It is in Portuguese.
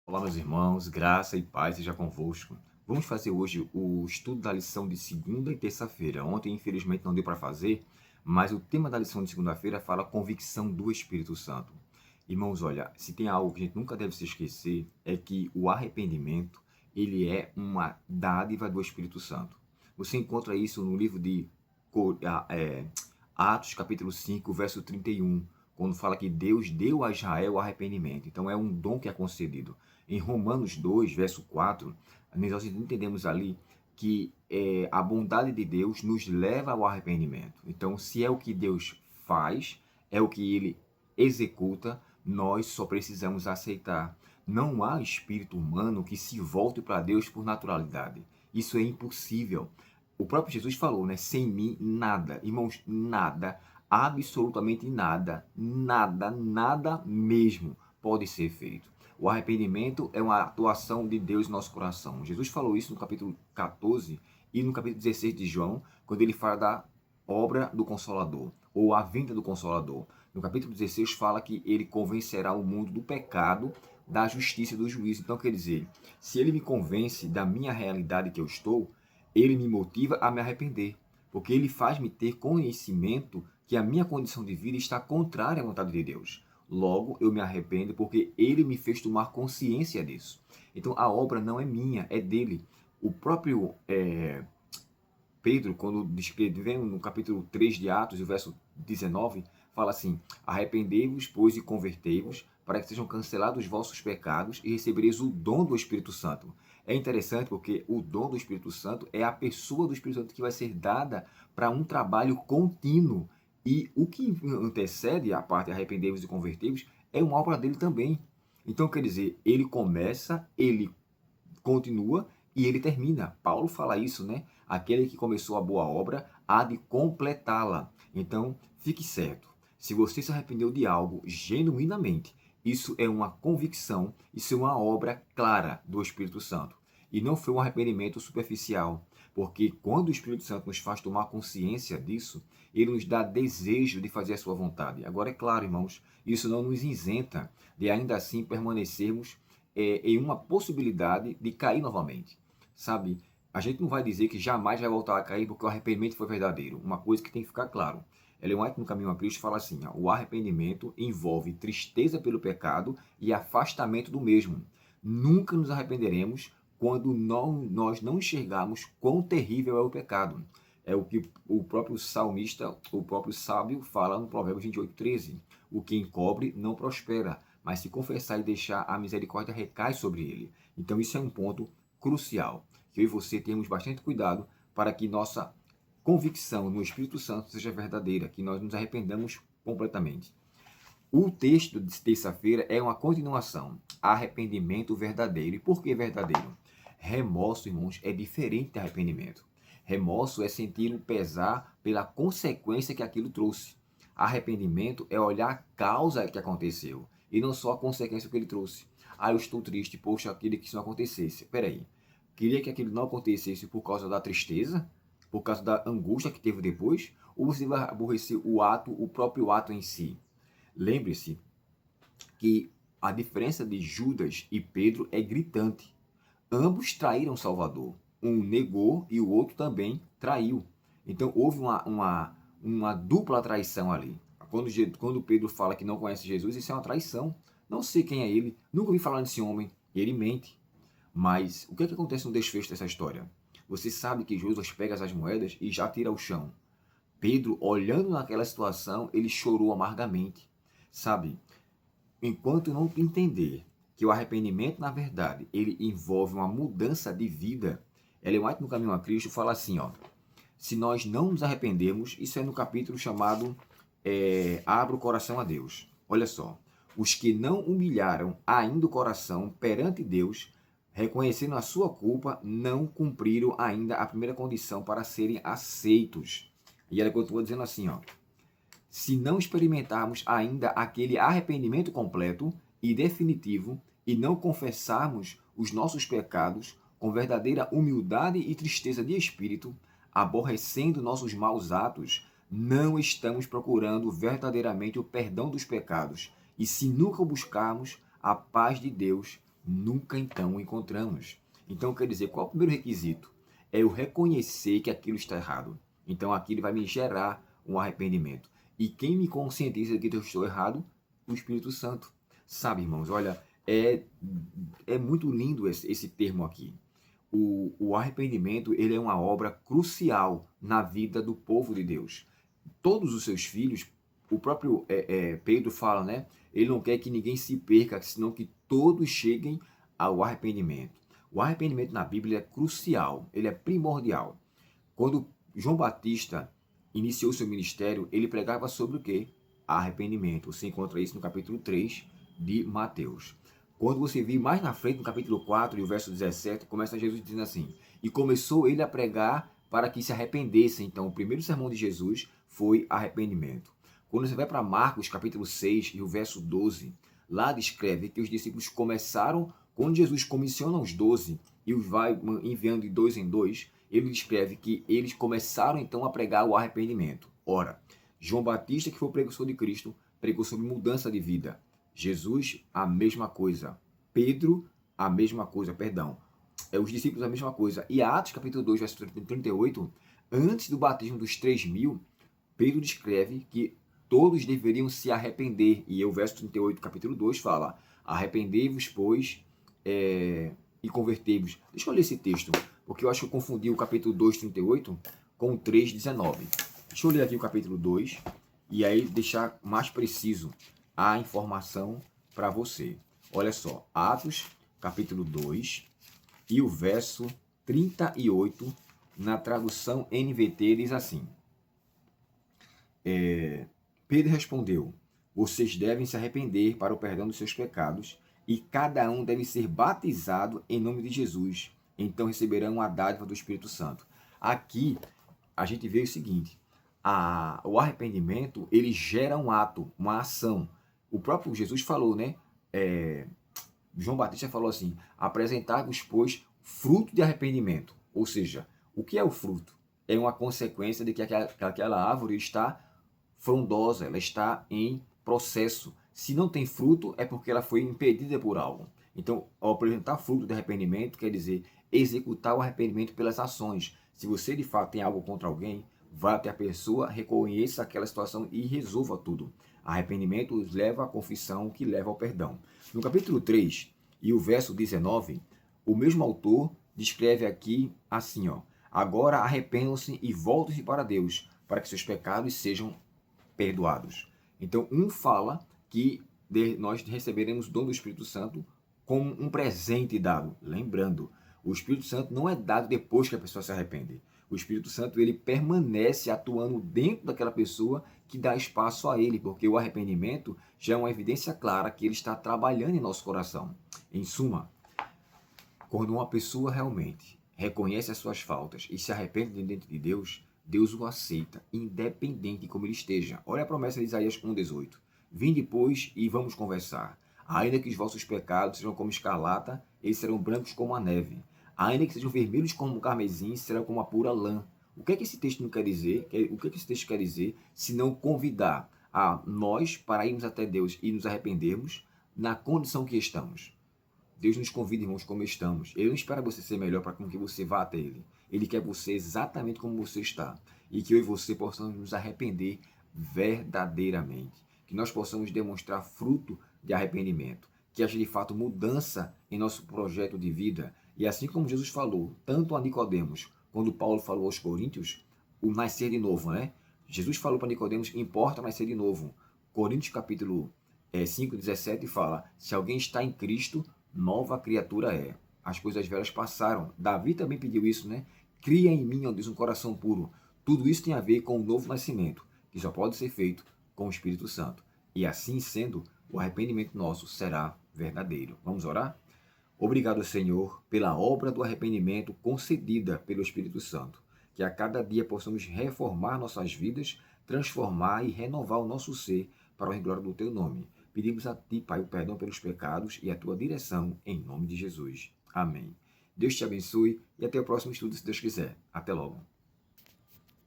Olá, meus irmãos, graça e paz seja convosco. Vamos fazer hoje o estudo da lição de segunda e terça-feira. Ontem, infelizmente, não deu para fazer, mas o tema da lição de segunda-feira fala convicção do Espírito Santo. Irmãos, olha, se tem algo que a gente nunca deve se esquecer, é que o arrependimento, ele é uma dádiva do Espírito Santo. Você encontra isso no livro de Atos, capítulo 5, verso 31, quando fala que Deus deu a Israel o arrependimento. Então, é um dom que é concedido. Em Romanos 2, verso 4, nós entendemos ali que a bondade de Deus nos leva ao arrependimento. Então, se é o que Deus faz, é o que ele executa, nós só precisamos aceitar. Não há espírito humano que se volte para Deus por naturalidade. Isso é impossível. O próprio Jesus falou, né? Sem mim, nada. Irmãos, nada, absolutamente nada, nada mesmo pode ser feito. O arrependimento é uma atuação de Deus no nosso coração. Jesus falou isso no capítulo 14 e no capítulo 16 de João, quando ele fala da obra do Consolador, ou a vinda do Consolador. No capítulo 16 fala que ele convencerá o mundo do pecado, da justiça e do juízo. Então, quer dizer, se ele me convence da minha realidade que eu estou, ele me motiva a me arrepender, porque ele faz-me ter conhecimento que a minha condição de vida está contrária à vontade de Deus. Logo, eu me arrependo porque ele me fez tomar consciência disso. Então, a obra não é minha, é dele. O próprio Pedro, quando descrevendo no capítulo 3 de Atos, o verso 19, fala assim: arrependei-vos, pois, e convertei-vos, para que sejam cancelados os vossos pecados e recebereis o dom do Espírito Santo. É interessante porque o dom do Espírito Santo é a pessoa do Espírito Santo que vai ser dada para um trabalho contínuo. E o que antecede a parte arrependei-vos e convertei-vos é uma obra dele também. Então, quer dizer, ele começa, ele continua e ele termina. Paulo fala isso, né? Aquele que começou a boa obra há de completá-la. Então, fique certo. Se você se arrependeu de algo genuinamente, isso é uma convicção, isso é uma obra clara do Espírito Santo. E não foi um arrependimento superficial, porque quando o Espírito Santo nos faz tomar consciência disso, ele nos dá desejo de fazer a sua vontade. Agora, é claro, irmãos, isso não nos isenta de ainda assim permanecermos em uma possibilidade de cair novamente, sabe? A gente não vai dizer que jamais vai voltar a cair porque o arrependimento foi verdadeiro. Uma coisa que tem que ficar claro. Ellen White, no Caminho a Cristo, fala assim: ó, o arrependimento envolve tristeza pelo pecado e afastamento do mesmo. Nunca nos arrependeremos quando nós não enxergarmos quão terrível é o pecado. É o que o próprio salmista, o próprio sábio, fala no Provérbios 28:13. O que encobre não prospera, mas se confessar e deixar, a misericórdia recai sobre ele. Então isso é um ponto crucial, que eu e você temos bastante cuidado para que nossa convicção no Espírito Santo seja verdadeira, que nós nos arrependamos completamente. O texto de terça-feira é uma continuação, arrependimento verdadeiro. E por que verdadeiro? Remorso, irmãos, é diferente de arrependimento. Remorso é sentir o pesar pela consequência que aquilo trouxe. Arrependimento é olhar a causa que aconteceu e não só a consequência que ele trouxe. Ah, eu estou triste, poxa, eu queria que isso não acontecesse. Peraí, queria que aquilo não acontecesse por causa da tristeza? Por causa da angústia que teve depois? Ou você vai aborrecer o ato, o próprio ato em si? Lembre-se que a diferença de Judas e Pedro é gritante. Ambos traíram Salvador. Um negou e o outro também traiu. Então houve uma dupla traição ali. Quando Pedro fala que não conhece Jesus, isso é uma traição. Não sei quem é ele, nunca ouvi falar desse homem. Ele mente. Mas o que é que acontece no desfecho dessa história? Você sabe que Judas pega as moedas e já tira ao chão. Pedro, olhando naquela situação, ele chorou amargamente. Sabe, enquanto não entender que o arrependimento, na verdade, ele envolve uma mudança de vida, Ellen White, no Caminho a Cristo, fala assim, ó: se nós não nos arrependermos, isso é no capítulo chamado Abra o Coração a Deus. Olha só, os que não humilharam ainda o coração perante Deus, reconhecendo a sua culpa, não cumpriram ainda a primeira condição para serem aceitos. E ela continua dizendo assim, ó: se não experimentarmos ainda aquele arrependimento completo e definitivo e não confessarmos os nossos pecados com verdadeira humildade e tristeza de espírito, aborrecendo nossos maus atos, não estamos procurando verdadeiramente o perdão dos pecados. E se nunca buscarmos a paz de Deus, nunca então o encontramos. Então, quer dizer, qual é o primeiro requisito? É eu reconhecer que aquilo está errado. Então, aquilo vai me gerar um arrependimento. E quem me conscientiza de que eu estou errado? O Espírito Santo. Sabe, irmãos, olha, é muito lindo esse termo aqui. O arrependimento, ele é uma obra crucial na vida do povo de Deus. Todos os seus filhos, o próprio Pedro fala, né? Ele não quer que ninguém se perca, senão que todos cheguem ao arrependimento. O arrependimento na Bíblia é crucial, ele é primordial. Quando João Batista iniciou seu ministério, ele pregava sobre o quê? Arrependimento. Você encontra isso no capítulo 3 de Mateus. Quando você vir mais na frente, no capítulo 4 e o verso 17, começa Jesus dizendo assim: e começou ele a pregar para que se arrependessem. Então, o primeiro sermão de Jesus foi arrependimento. Quando você vai para Marcos, capítulo 6 e o verso 12, lá descreve que os discípulos começaram, quando Jesus comissiona os 12 e os vai enviando de dois em dois, ele descreve que eles começaram então a pregar o arrependimento. Ora, João Batista, que foi o precursor de Cristo, pregou sobre mudança de vida. Jesus, a mesma coisa. Pedro, a mesma coisa, perdão. Os discípulos, a mesma coisa. E Atos, capítulo 2, verso 38, antes do batismo dos 3.000, Pedro descreve que todos deveriam se arrepender. E o verso 38, capítulo 2, fala: arrependei-vos, pois, e convertei-vos. Deixa eu ler esse texto, porque eu acho que eu confundi o capítulo 2, 38 com o 3, 19. Deixa eu ler aqui o capítulo 2 e aí deixar mais preciso a informação para você. Olha só, Atos, capítulo 2 e o verso 38, na tradução NVT, diz assim: Pedro respondeu: vocês devem se arrepender para o perdão dos seus pecados, e cada um deve ser batizado em nome de Jesus. Então receberão a dádiva do Espírito Santo. Aqui a gente vê o seguinte: o arrependimento, ele gera um ato, uma ação. O próprio Jesus falou, né? João Batista falou assim: apresentar-vos, pois, fruto de arrependimento. Ou seja, o que é o fruto? É uma consequência de que aquela árvore está frondosa, ela está em processo. Se não tem fruto, é porque ela foi impedida por algo. Então, ao apresentar fruto de arrependimento, quer dizer executar o arrependimento pelas ações. Se você de fato tem algo contra alguém, vá até a pessoa, reconheça aquela situação e resolva tudo. Arrependimento leva à confissão, que leva ao perdão. No capítulo 3 e o verso 19, o mesmo autor descreve aqui assim, ó: agora arrependam-se e voltem-se para Deus, para que seus pecados sejam perdoados. Então, um fala que nós receberemos o dom do Espírito Santo como um presente dado. Lembrando, o Espírito Santo não é dado depois que a pessoa se arrepende. O Espírito Santo, ele permanece atuando dentro daquela pessoa, que dá espaço a ele, porque o arrependimento já é uma evidência clara que ele está trabalhando em nosso coração. Em suma, quando uma pessoa realmente reconhece as suas faltas e se arrepende diante de Deus, Deus o aceita, independente de como ele esteja. Olha a promessa de Isaías 1,18. Vinde, pois, e vamos conversar. Ainda que os vossos pecados sejam como escarlata, eles serão brancos como a neve. Ainda que sejam vermelhos como o carmesim, serão como a pura lã. O que é que esse texto não quer dizer? O que é que esse texto quer dizer? Se não convidar a nós para irmos até Deus e nos arrependermos na condição que estamos. Deus nos convida, irmãos, como estamos. Ele não espera você ser melhor para que você vá até Ele. Ele quer você exatamente como você está. E que eu e você possamos nos arrepender verdadeiramente. Que nós possamos demonstrar fruto de arrependimento. Que haja de fato mudança em nosso projeto de vida. E assim como Jesus falou, tanto a Nicodemos, quando Paulo falou aos Coríntios, o nascer de novo, né? Jesus falou para Nicodemos: importa nascer de novo. Coríntios capítulo 5, 17 fala: se alguém está em Cristo, nova criatura é. As coisas velhas passaram. Davi também pediu isso, né? Cria em mim, ó Deus, um coração puro. Tudo isso tem a ver com o novo nascimento, que só pode ser feito com o Espírito Santo. E assim sendo, o arrependimento nosso será verdadeiro. Vamos orar? Obrigado, Senhor, pela obra do arrependimento concedida pelo Espírito Santo. Que a cada dia possamos reformar nossas vidas, transformar e renovar o nosso ser para a glória do Teu nome. Pedimos a Ti, Pai, o perdão pelos pecados e a Tua direção, em nome de Jesus. Amém. Deus te abençoe e até o próximo estudo, se Deus quiser. Até logo.